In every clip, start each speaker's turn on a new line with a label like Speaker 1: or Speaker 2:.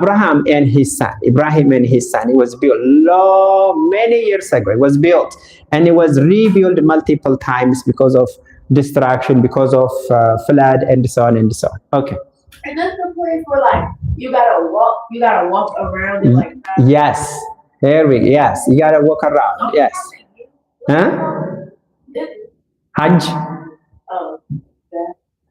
Speaker 1: Ibrahim and his son, it was built many years ago. It was built and it was rebuilt multiple times because of destruction, because of flood, and so on and so on. Okay.
Speaker 2: And that's the place where like you gotta walk around it like that.
Speaker 1: Yes. Yes. You gotta walk around.
Speaker 2: Okay.
Speaker 1: Yes. Huh? Hajj.
Speaker 2: Oh,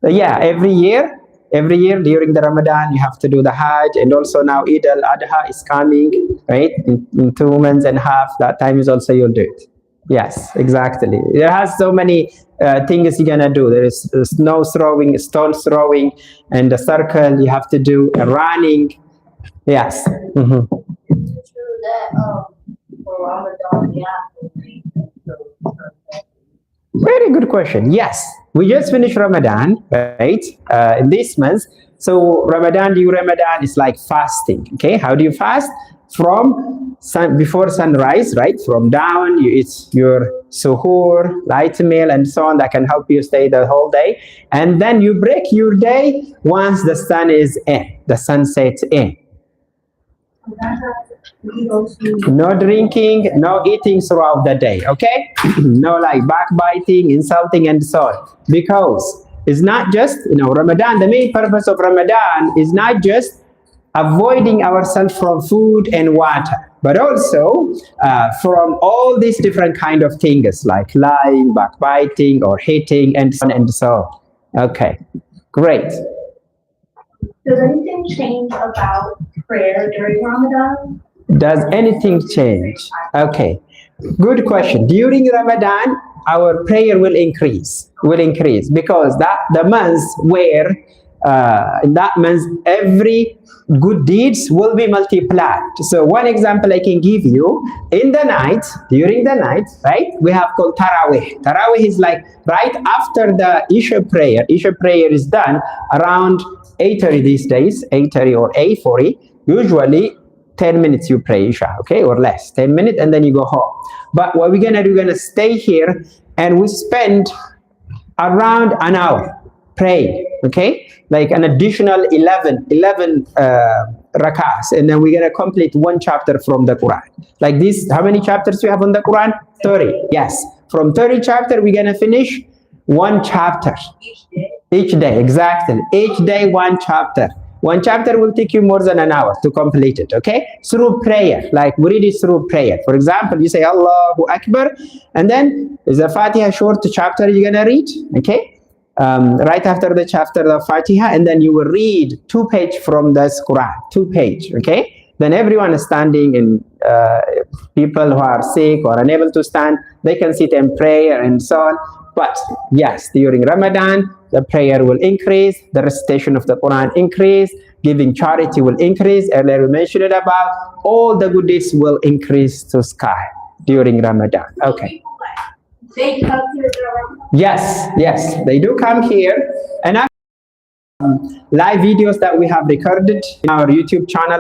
Speaker 1: Yeah, every year during the Ramadan, you have to do the Hajj, and also now al-Adha is coming, right? In 2 months and a half, that time is also you'll do it. Yes, exactly. There has so many things you're gonna do. There is snow throwing, stone throwing, and the circle you have to do, running. Yes. Mm-hmm.
Speaker 2: it's true that for Ramadan,
Speaker 1: Very good question. Yes, we just finished Ramadan, right? In this month. So Ramadan, during Ramadan is like fasting. Okay, how do you fast? From before sunrise, right? From dawn, you eat your suhoor, light meal, and so on. That can help you stay the whole day. And then you break your day once the sun is in, the sun sets in. No drinking, no eating throughout the day, okay? No like backbiting, insulting, and so on. Because it's not just, Ramadan, the main purpose of Ramadan is not just avoiding ourselves from food and water, but also from all these different kind of things like lying, backbiting, or hating, and so on and so on. Okay, great.
Speaker 2: Does anything change about prayer during Ramadan?
Speaker 1: Does anything change? Okay, good question. During Ramadan, our prayer will increase because the months where in that month every good deeds will be multiplied. So one example I can give you, during the night, right, we have called Tarawih. Tarawih is like right after the Isha prayer. Isha prayer is done around 8:30 these days, 8:30 or 8:40. Usually 10 minutes you pray Isha, okay, or less, 10 minutes, and then you go home. But what we're gonna do, we're gonna stay here and we spend around an hour praying, okay, like an additional 11 rakahs, and then we're gonna complete one chapter from the Quran. Like this, how many chapters we have on the Quran? 30. Yes, from 30 chapter we're gonna finish one chapter each day. Exactly, each day one chapter. One chapter will take you more than an hour to complete it, okay? Through prayer, like we read it through prayer. For example, you say Allahu Akbar, and then there's a Fatiha short chapter you're gonna read, okay? Right after the chapter of Fatiha, and then you will read 2 pages from this Quran, 2 pages, okay? Then everyone is standing, and people who are sick or unable to stand, they can sit and pray and so on. But yes, during Ramadan, the prayer will increase, the recitation of the Quran increase, giving charity will increase. Earlier we mentioned it about all the good deeds will increase to sky during Ramadan. Okay.
Speaker 2: They come here.
Speaker 1: Yes, they do come here. And live videos that we have recorded in our YouTube channel.